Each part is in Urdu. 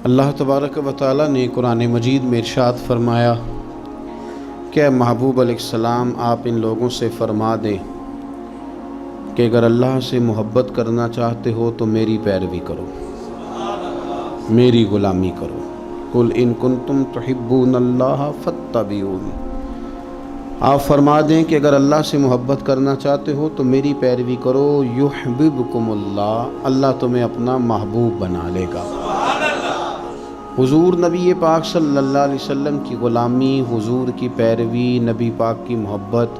اللہ تبارک و تعالی نے قرآن مجید میں ارشاد فرمایا کہ محبوب علیہ السلام آپ ان لوگوں سے فرما دیں کہ اگر اللہ سے محبت کرنا چاہتے ہو تو میری پیروی کرو، میری غلامی کرو۔ قل ان کنتم تحبون اللہ فاتبعونی، آپ فرما دیں کہ اگر اللہ سے محبت کرنا چاہتے ہو تو میری پیروی کرو، یحببکم اللہ، اللہ تمہیں اپنا محبوب بنا لے گا۔ حضور نبی پاک صلی اللہ علیہ وسلم کی غلامی، حضور کی پیروی، نبی پاک کی محبت،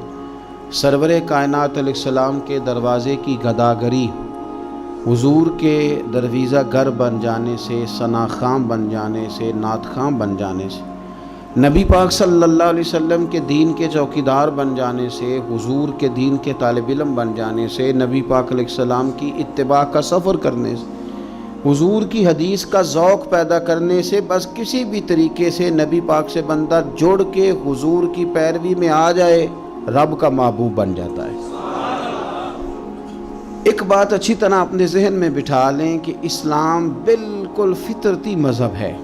سرور کائنات علیہ السلام کے دروازے کی گداگری، حضور کے درویزہ گر بن جانے سے، ثنا خاں بن جانے سے، نعت خاں بن جانے سے، نبی پاک صلی اللہ علیہ وسلم کے دین کے چوکیدار بن جانے سے، حضور کے دین کے طالب علم بن جانے سے، نبی پاک علیہ السلام کی اتباع کا سفر کرنے سے، حضور کی حدیث کا ذوق پیدا کرنے سے، بس کسی بھی طریقے سے نبی پاک سے بندہ جڑ کے حضور کی پیروی میں آ جائے، رب کا محبوب بن جاتا ہے۔ ایک بات اچھی طرح اپنے ذہن میں بٹھا لیں کہ اسلام بالکل فطرتی مذہب ہے،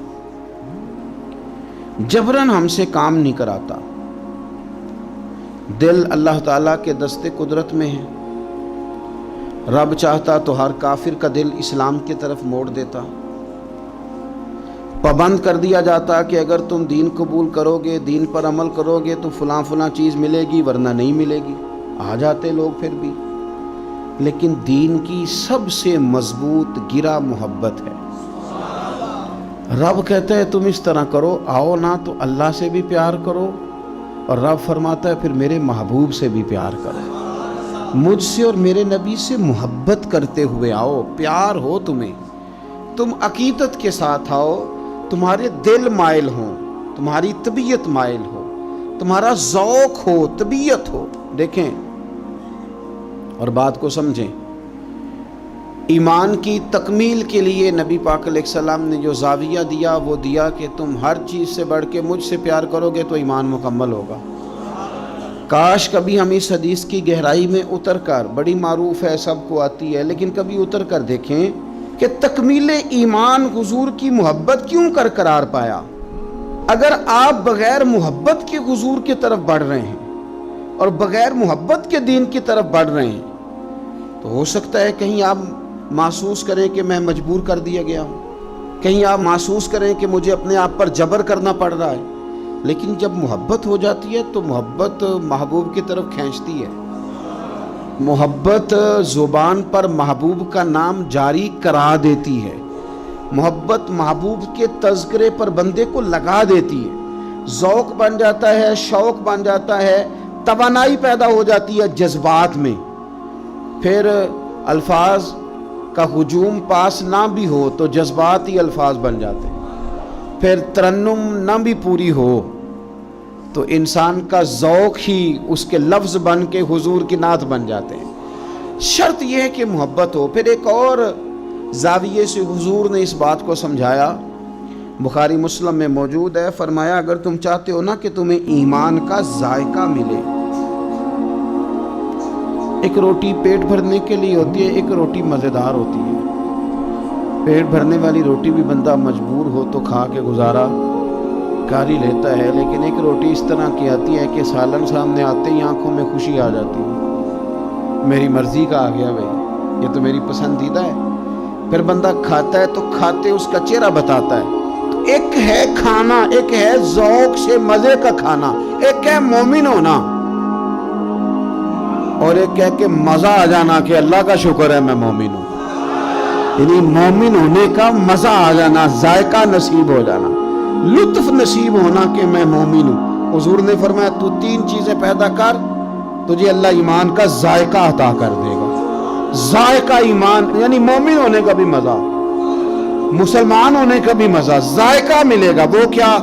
جبراً ہم سے کام نہیں کراتا۔ دل اللہ تعالیٰ کے دست قدرت میں ہے، رب چاہتا تو ہر کافر کا دل اسلام کی طرف موڑ دیتا، پابند کر دیا جاتا کہ اگر تم دین قبول کرو گے، دین پر عمل کرو گے تو فلاں فلاں چیز ملے گی، ورنہ نہیں ملے گی۔ آ جاتے لوگ پھر بھی، لیکن دین کی سب سے مضبوط گرہ محبت ہے۔ رب کہتا ہے تم اس طرح کرو، آؤ نا تو اللہ سے بھی پیار کرو، اور رب فرماتا ہے پھر میرے محبوب سے بھی پیار کرو، مجھ سے اور میرے نبی سے محبت کرتے ہوئے آؤ، پیار ہو تمہیں، تم عقیدت کے ساتھ آؤ، تمہارے دل مائل ہوں، تمہاری طبیعت مائل ہو، تمہارا ذوق ہو، طبیعت ہو۔ دیکھیں اور بات کو سمجھیں، ایمان کی تکمیل کے لیے نبی پاک علیہ السلام نے جو زاویہ دیا وہ دیا کہ تم ہر چیز سے بڑھ کے مجھ سے پیار کرو گے تو ایمان مکمل ہوگا۔ کاش کبھی ہم اس حدیث کی گہرائی میں اتر کر، بڑی معروف ہے، سب کو آتی ہے، لیکن کبھی اتر کر دیکھیں کہ تکمیل ایمان حضور کی محبت کیوں قرار پایا۔ اگر آپ بغیر محبت کے حضور کی طرف بڑھ رہے ہیں اور بغیر محبت کے دین کی طرف بڑھ رہے ہیں تو ہو سکتا ہے کہیں آپ محسوس کریں کہ میں مجبور کر دیا گیا ہوں، کہیں آپ محسوس کریں کہ مجھے اپنے آپ پر جبر کرنا پڑ رہا ہے، لیکن جب محبت ہو جاتی ہے تو محبت محبوب کی طرف کھینچتی ہے۔ محبت زبان پر محبوب کا نام جاری کرا دیتی ہے، محبت محبوب کے تذکرے پر بندے کو لگا دیتی ہے، ذوق بن جاتا ہے، شوق بن جاتا ہے، توانائی پیدا ہو جاتی ہے جذبات میں۔ پھر الفاظ کا ہجوم پاس نہ بھی ہو تو جذبات ہی الفاظ بن جاتے ہیں، پھر ترنم نہ بھی پوری ہو تو انسان کا ذوق ہی اس کے لفظ بن کے حضور کی نعت بن جاتے ہیں۔ شرط یہ ہے کہ محبت ہو۔ پھر ایک اور زاویے سے حضور نے اس بات کو سمجھایا، بخاری مسلم میں موجود ہے، فرمایا اگر تم چاہتے ہو نا کہ تمہیں ایمان کا ذائقہ ملے، ایک روٹی پیٹ بھرنے کے لیے ہوتی ہے، ایک روٹی مزیدار ہوتی ہے۔ پیٹ بھرنے والی روٹی بھی بندہ مجبور ہو تو کھا کے گزارا کر ہی لیتا ہے، لیکن ایک روٹی اس طرح کی آتی ہے کہ سالن سامنے آتے ہی آنکھوں میں خوشی آ جاتی ہے، میری مرضی کا آ گیا بھائی، یہ تو میری پسندیدہ ہے۔ پھر بندہ کھاتا ہے تو کھاتے اس کا چہرہ بتاتا ہے۔ تو ایک ہے کھانا، ایک ہے ذوق سے مزے کا کھانا، ایک ہے مومن ہونا، اور ایک ہے کہ مزہ آ جانا کہ اللہ کا شکر ہے میں مومن ہوں، یعنی مومن ہونے کا مزہ آ جانا، ذائقہ نصیب ہو جانا، لطف نصیب ہونا کہ میں مومن ہوں۔ حضور نے فرمایا تو تین چیزیں پیدا کر، تجھے اللہ ایمان کا ذائقہ عطا کر دے گا۔ ذائقہ ایمان یعنی مومن ہونے کا بھی مزہ، مسلمان ہونے کا بھی مزہ، ذائقہ ملے گا۔ وہ کیا؟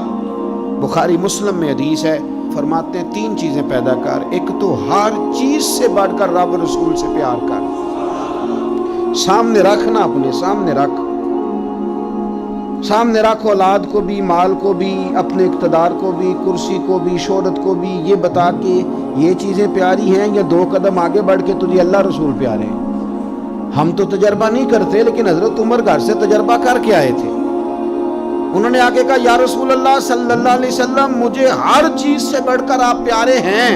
بخاری مسلم میں حدیث ہے، فرماتے ہیں تین چیزیں پیدا کر، ایک تو ہر چیز سے بڑھ کر رب رسول سے پیار کر، سامنے رکھنا، اپنے سامنے رکھ، سامنے رکھ اولاد کو بھی، مال کو بھی، اپنے اقتدار کو بھی، کرسی کو بھی، شہرت کو بھی، یہ بتا کہ یہ چیزیں پیاری ہیں یا دو قدم آگے بڑھ کے تجھے اللہ رسول پیارے ہیں۔ ہم تو تجربہ نہیں کرتے، لیکن حضرت عمر گھر سے تجربہ کر کے آئے تھے۔ انہوں نے آگے کہا یا رسول اللہ صلی اللہ علیہ وسلم مجھے ہر چیز سے بڑھ کر آپ پیارے ہیں،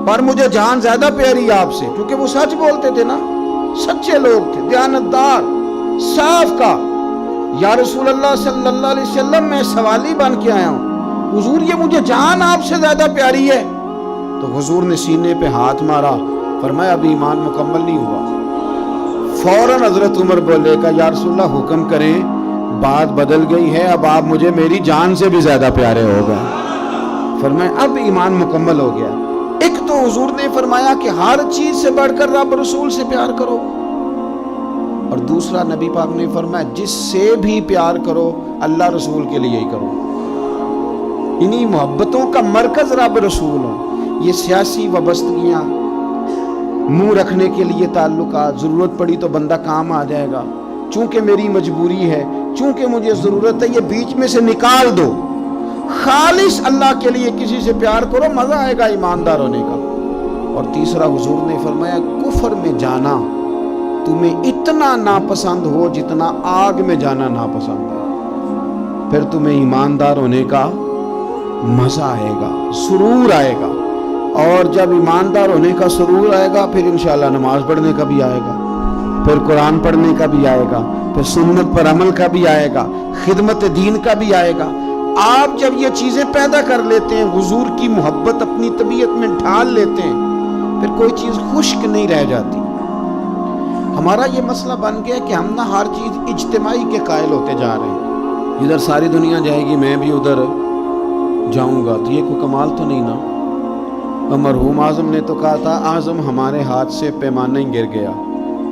پر مجھے جان زیادہ پیاری ہے آپ سے، کیونکہ وہ سچ بولتے تھے نا، سچے لوگ تھے، دیانتدار، صاف کا۔ یا رسول اللہ صلی اللہ علیہ وسلم میں سوالی بن کے آیا ہوں، حضور یہ مجھے جان آپ سے زیادہ پیاری ہے۔ تو حضور نے سینے پہ ہاتھ مارا، فرمایا ابھی ایمان مکمل نہیں ہوا۔ فوراً حضرت عمر بولے کہ یا رسول اللہ حکم کریں، بات بدل گئی ہے، اب آپ مجھے میری جان سے بھی زیادہ پیارے ہو گئے۔ فرمایا اب ایمان مکمل ہو گیا۔ ایک تو حضور نے فرمایا کہ ہر چیز سے بڑھ کر رب رسول سے پیار کرو، اور دوسرا نبی پاک نے فرمایا جس سے بھی پیار کرو اللہ رسول کے لیے ہی کرو۔ انہی محبتوں کا مرکز رب رسول ہو۔ یہ سیاسی وابستگیاں، منہ رکھنے کے لیے تعلقات، ضرورت پڑی تو بندہ کام آ جائے گا، چونکہ میری مجبوری ہے، چونکہ مجھے ضرورت ہے، یہ بیچ میں سے نکال دو۔ خالص اللہ کے لیے کسی سے پیار کرو، مزہ آئے گا ایماندار ہونے کا۔ اور تیسرا حضور نے فرمایا کفر میں جانا تمہیں اتنا ناپسند ہو جتنا آگ میں جانا ناپسند ہے، پھر تمہیں ایماندار ہونے کا مزہ آئے گا، سرور آئے گا۔ اور جب ایماندار ہونے کا سرور آئے گا پھر انشاءاللہ نماز پڑھنے کا بھی آئے گا، پھر قرآن پڑھنے کا بھی آئے گا، پھر سنت پر عمل کا بھی آئے گا، خدمت دین کا بھی آئے گا۔ آپ جب یہ چیزیں پیدا کر لیتے ہیں، حضور کی محبت اپنی طبیعت میں ڈھال لیتے ہیں، پھر کوئی چیز خشک نہیں رہ جاتی۔ ہمارا یہ مسئلہ بن گیا کہ ہم نہ ہر چیز اجتماعی کے قائل ہوتے جا رہے ہیں، ادھر ساری دنیا جائے گی میں بھی ادھر جاؤں گا، تو یہ کوئی کمال تو نہیں نا۔ مرحوم اعظم نے تو کہا تھا اعظم ہمارے ہاتھ سے پیمانہ ہی گر گیا،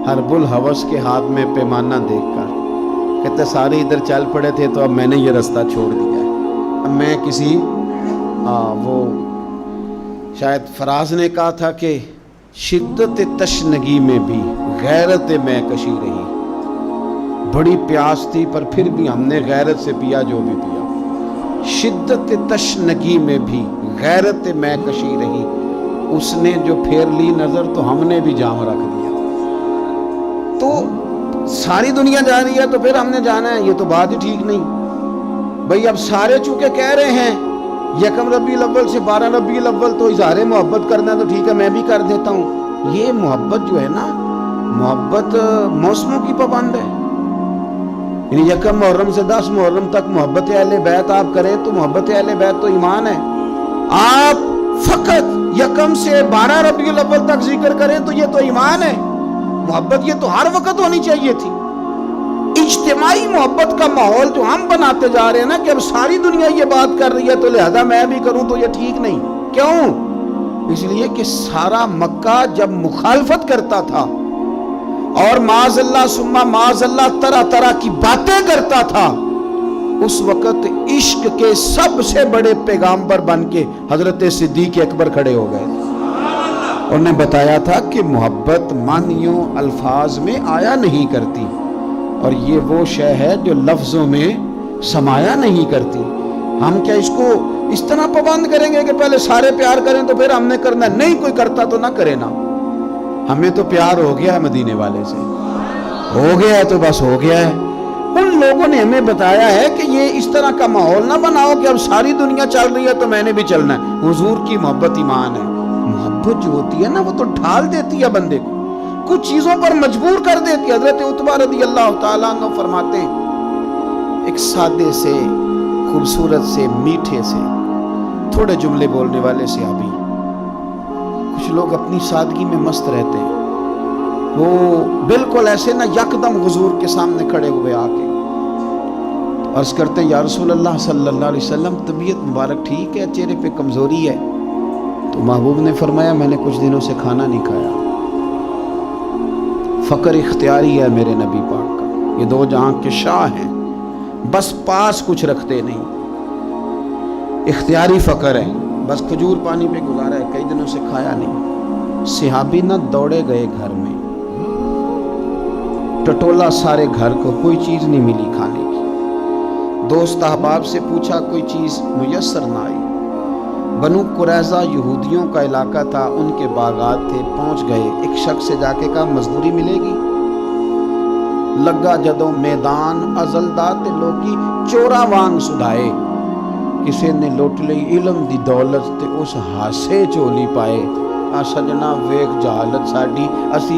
حرب الحوث کے ہاتھ میں پیمانہ دیکھ کر، کہتے سارے ادھر چل پڑے تھے تو اب میں نے یہ رستہ چھوڑ دیا ہے۔ اب میں کسی وہ شاید فراز نے کہا تھا کہ شدت تشنگی میں بھی غیرت میں کشی رہی، بڑی پیاس تھی پر پھر بھی ہم نے غیرت سے پیا جو بھی پیا۔ شدت تشنگی میں بھی غیرت میں کشی رہی، اس نے جو پھیر لی نظر تو ہم نے بھی جام رکھ دیا۔ تو ساری دنیا جا رہی ہے تو پھر ہم نے جانا ہے، یہ تو بات ہی ٹھیک نہیں بھئی۔ اب سارے چونکہ کہہ رہے ہیں یکم ربیع الاول سے 12 ربیع الاول تو اظہار محبت کرنا ہے تو ٹھیک ہے میں بھی کر دیتا ہوں۔ یہ محبت جو ہے نا، محبت موسموں کی پابند ہے، یعنی یکم محرم سے 10 محرم تک محبت اہل بیت آپ کریں تو محبت اہل بیت تو ایمان ہے۔ آپ فقط یکم سے 12 ربیع الاول تک ذکر کریں تو یہ تو ایمان ہے۔ محبت یہ تو ہر وقت ہونی چاہیے تھی۔ اجتماعی محبت کا ماحول جو ہم بناتے جا رہے ہیں نا کہ اب ساری دنیا یہ بات کر رہی ہے تو لہذا میں بھی کروں تو یہ ٹھیک نہیں۔ کیوں؟ اس لیے کہ سارا مکہ جب مخالفت کرتا تھا اور معاذ اللہ ثم معاذ اللہ طرح طرح کی باتیں کرتا تھا، اس وقت عشق کے سب سے بڑے پیغامبر بن کے حضرت صدیق اکبر کھڑے ہو گئے۔ انہوں نے بتایا تھا کہ محبت معنیوں الفاظ میں آیا نہیں کرتی، اور یہ وہ شے ہے جو لفظوں میں سمایا نہیں کرتی۔ ہم کیا اس کو اس طرح پابند کریں گے کہ پہلے سارے پیار کریں تو پھر ہم نے کرنا ہے؟ نہیں، کوئی کرتا تو نہ کرے نا، ہمیں تو پیار ہو گیا ہے مدینے والے سے، ہو گیا ہے تو بس ہو گیا ہے۔ ان لوگوں نے ہمیں بتایا ہے کہ یہ اس طرح کا ماحول نہ بناؤ کہ اب ساری دنیا چل رہی ہے تو میں نے بھی چلنا ہے۔ حضور کی محبت ایمان ہے۔ محبت جو ہوتی ہے نا وہ تو ڈھال دیتی ہے بندے کو، کچھ چیزوں پر مجبور کر دیتی ہے۔ حضرت عتبہ رضی اللہ تعالیٰ عنہ فرماتے ہیں ایک سادے سے، خوبصورت سے، میٹھے سے، تھوڑے جملے بولنے والے صحابی، کچھ لوگ اپنی سادگی میں مست رہتے ہیں، وہ بالکل ایسے نہ یکدم حضور کے سامنے کھڑے ہوئے آ کے عرض کرتے ہیں یا رسول اللہ صلی اللہ علیہ وسلم طبیعت مبارک ٹھیک ہے، چہرے پہ کمزوری ہے؟ تو محبوب نے فرمایا میں نے کچھ دنوں سے کھانا نہیں کھایا۔ فقر اختیاری ہے میرے نبی پاک کا، یہ دو جہاں کے شاہ ہیں، بس پاس کچھ رکھتے نہیں، اختیاری فقر ہے، بس کھجور پانی پہ گزارا ہے، کئی دنوں سے کھایا نہیں۔ صحابی نہ دوڑے گئے گھر میں، ٹٹولا سارے گھر کو، کوئی چیز نہیں ملی کھانے کی۔ دوست احباب سے پوچھا، کوئی چیز میسر نہ آئی۔ بنو قریظہ یہودیوں کا علاقہ تھا، ان کے باغات تھے، پہنچ گئے، ایک شخص سے جا کے کہا مزدوری ملے گی؟ ਲੱਗਾ ਜਦੋਂ ਮੈਦਾਨ ਅਜ਼ਲ ਦਾ ਤੇ ਲੋਕੀ ਚੋਰਾਂ ਵਾਂਗ ਸੁਧਾਏ। ਕਿਸੇ ਨੇ ਲੁੱਟ ਲਈ ਇਲਮ ਦੀ ਦੌਲਤ ਤੇ ਉਸ ਹਾਸੇ ਝੋਲੀ ਪਾਏ। ਆ ਸਜਣਾ ਵੇਖ ਜਹਾਲਤ ਸਾਡੀ, ਅਸੀਂ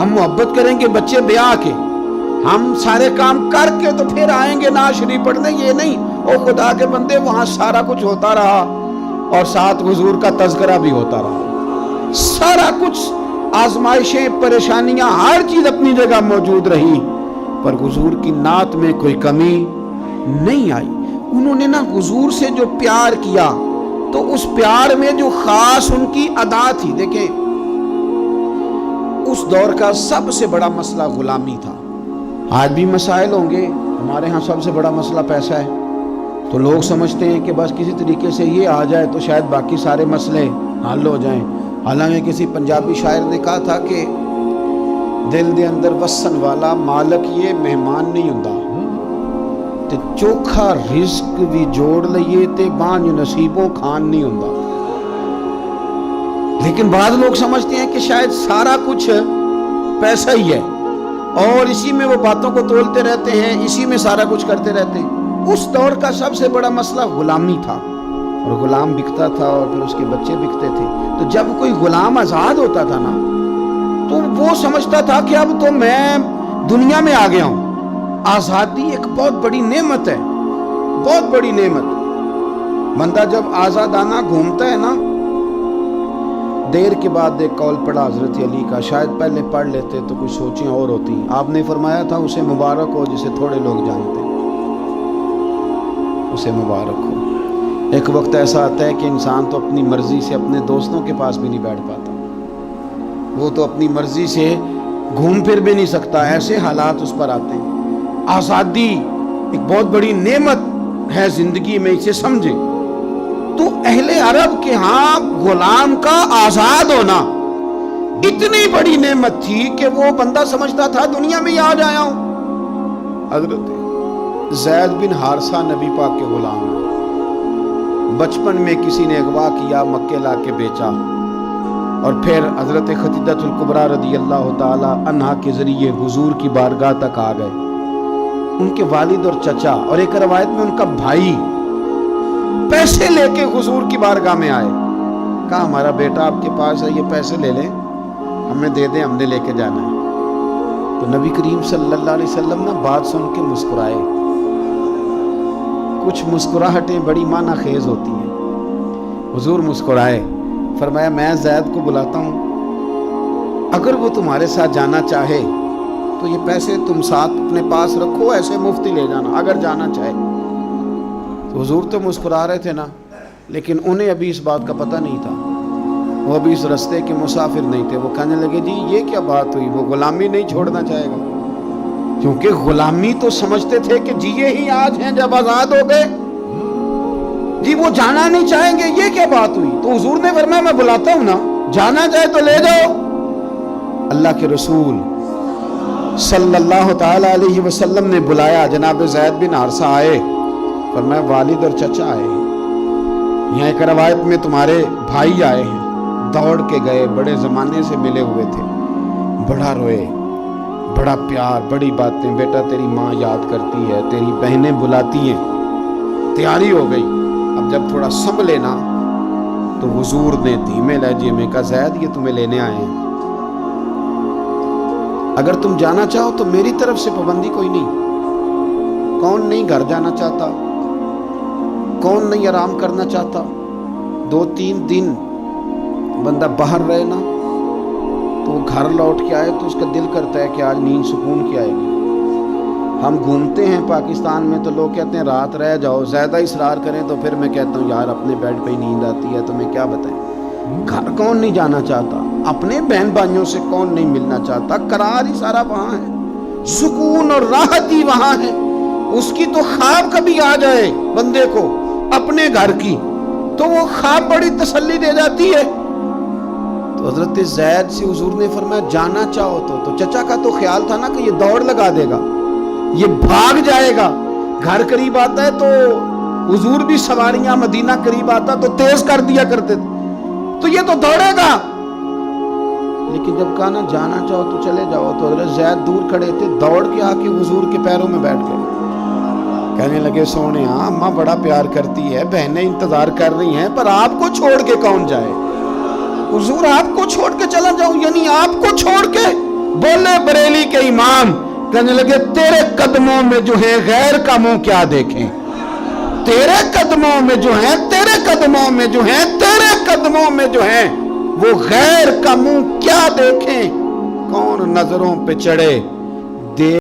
ہم محبت کریں گے بچے بیاہ کے، ہم سارے کام کر کے تو پھر آئیں گے نعت شریف پڑھنے، یہ نہیں۔ او خدا کے بندے، وہاں سارا کچھ ہوتا رہا اور ساتھ حضور کا تذکرہ بھی ہوتا رہا، سارا کچھ، آزمائشیں، پریشانیاں، ہر چیز اپنی جگہ موجود رہی، پر حضور کی نعت میں کوئی کمی نہیں آئی۔ انہوں نے نا حضور سے جو پیار کیا تو اس پیار میں جو خاص ان کی ادا تھی، دیکھیں اس دور کا سب سے بڑا مسئلہ غلامی تھا۔ آج بھی مسائل ہوں گے، ہمارے ہاں سب سے بڑا مسئلہ پیسہ ہے، تو لوگ سمجھتے ہیں کہ بس کسی طریقے سے یہ آ جائے تو شاید باقی سارے مسئلے حل ہو جائیں۔ حالانکہ کسی پنجابی شاعر نے کہا تھا کہ دل دے اندر وسن والا مالک یہ مہمان نہیں ہوندا، تے چوکھا رزق بھی جوڑ لئیے تے بانج نصیبوں کھان نہیں ہوندا۔ لیکن بعض لوگ سمجھتے ہیں کہ شاید سارا کچھ پیسہ ہی ہے اور اسی میں وہ باتوں کو تولتے رہتے ہیں، اسی میں سارا کچھ کرتے رہتے ہیں۔ اس دور کا سب سے بڑا مسئلہ غلامی تھا، اور غلام بکتا تھا اور پھر اس کے بچے بکتے تھے۔ تو جب کوئی غلام آزاد ہوتا تھا نا تو وہ سمجھتا تھا کہ اب تو میں دنیا میں آ گیا ہوں۔ آزادی ایک بہت بڑی نعمت ہے، بہت بڑی نعمت۔ بندہ جب آزادانہ گھومتا ہے نا، دیر کے بعد ایک قول پڑھا حضرت علی کا، شاید پہلے پڑھ لیتے تو کچھ سوچیں اور ہوتی۔ آپ نے فرمایا تھا اسے مبارک ہو جسے تھوڑے لوگ جانتے ہیں، اسے مبارک ہو۔ ایک وقت ایسا آتا ہے کہ انسان تو اپنی مرضی سے اپنے دوستوں کے پاس بھی نہیں بیٹھ پاتا، وہ تو اپنی مرضی سے گھوم پھر بھی نہیں سکتا، ایسے حالات اس پر آتے ہیں۔ آزادی ایک بہت بڑی نعمت ہے زندگی میں، اسے سمجھیں۔ تو اہل عرب کے ہاں غلام کا آزاد ہونا اتنی بڑی نعمت تھی کہ وہ بندہ سمجھتا تھا دنیا میں ہی آ جایا ہوں۔ حضرت زید بن حارثہ نبی پاک کے غلام ہیں، بچپن میں کسی نے اغوا کیا، مکے لا کے بیچا، اور پھر حضرت خدیجہ الکبریٰ رضی اللہ تعالی عنہا کے ذریعے حضور کی بارگاہ تک آ گئے۔ ان کے والد اور چچا اور ایک روایت میں ان کا بھائی پیسے لے کے حضور کی بارگاہ میں آئے، کہا ہمارا بیٹا آپ کے پاس ہے، یہ پیسے لے لیں، ہمیں دے دیں، ہم نے لے کے جانا ہے۔ تو نبی کریم صلی اللہ علیہ وسلم نے بات سن کے مسکرائے۔ کچھ مسکراہٹیں بڑی معنی خیز ہوتی ہیں۔ حضور مسکرائے، فرمایا میں زید کو بلاتا ہوں، اگر وہ تمہارے ساتھ جانا چاہے تو یہ پیسے تم ساتھ اپنے پاس رکھو، ایسے مفتی لے جانا اگر جانا چاہے۔ تو حضور تو مسکرا رہے تھے نا، لیکن انہیں ابھی اس بات کا پتہ نہیں تھا، وہ ابھی اس رستے کے مسافر نہیں تھے۔ وہ کہنے لگے جی یہ کیا بات ہوئی، وہ غلامی نہیں چھوڑنا چاہے گا، کیونکہ غلامی تو سمجھتے تھے کہ جی یہ ہی آج ہیں جب آزاد ہو گئے، جی وہ جانا نہیں چاہیں گے، یہ کیا بات ہوئی۔ تو حضور نے فرمایا میں بلاتا ہوں نا، جانا چاہے تو لے جاؤ۔ اللہ کے رسول صلی اللہ تعالی علیہ وسلم نے بلایا، جناب زید بن حارثہ آئے، فرمایا والد اور چچا آئے ہیں، یہاں ایک روایت میں تمہارے بھائی آئے ہیں، دوڑ کے گئے، بڑے زمانے سے ملے ہوئے تھے، بڑا روئے، بڑا پیار، بڑی باتیں، بیٹا تیری ماں یاد کرتی ہے، تیری بہنیں بلاتی ہیں، تیاری ہو گئی۔ اب جب تھوڑا سنبھلے نا تو حضور نے دھیمے لہجے میں کہا زید یہ تمہیں لینے آئے ہیں، اگر تم جانا چاہو تو میری طرف سے پابندی کوئی نہیں۔ کون نہیں گھر جانا چاہتا، کون نہیں آرام کرنا چاہتا؟ 2-3 دن بندہ باہر رہے نا تو وہ گھر لوٹ کے آئے تو اس کا دل کرتا ہے کہ آج نیند سکون کی آئے گی۔ ہم گھومتے ہیں پاکستان میں تو لوگ کہتے ہیں رات رہ جاؤ، زیادہ اصرار کریں تو پھر میں کہتا ہوں یار اپنے بیڈ پہ ہی نیند آتی ہے، تمہیں کیا بتائیں۔ گھر کون نہیں جانا چاہتا، اپنے بہن بھائیوں سے کون نہیں ملنا چاہتا، قرار ہی سارا وہاں ہے، سکون اور راحت ہی وہاں ہے۔ اس کی تو خواب کبھی آ جائے بندے کو اپنے گھر کی تو وہ خواب بڑی تسلی دے جاتی ہے۔ تو حضرت زید سے حضور نے فرمایا جانا چاہو تو چچا کا تو خیال تھا نا کہ یہ دوڑ لگا دے گا، یہ بھاگ جائے گا، گھر قریب آتا ہے تو حضور بھی سواریاں، مدینہ قریب آتا تو تیز کر دیا کرتے تھے، تو یہ تو دوڑے گا۔ لیکن جب کہا نا جانا چاہو تو چلے جاؤ، تو حضرت زید دور کھڑے تھے، دوڑ کے آ کے حضور کے پیروں میں بیٹھ گئے، کہنے لگے سونے اماں بڑا پیار کرتی ہے، بہنیں انتظار کر رہی ہیں، پر آپ کو چھوڑ کے کون جائے؟ حضور آپ کو چھوڑ کے چلا جاؤں، یعنی آپ کو چھوڑ کے بولے بریلی کے امام، کہنے لگے تیرے قدموں میں جو ہے غیر کا منہ کیا دیکھیں، تیرے قدموں میں جو ہیں، تیرے قدموں میں جو ہیں، تیرے قدموں میں جو ہیں وہ غیر کا منہ کیا دیکھیں، کون نظروں پہ چڑھے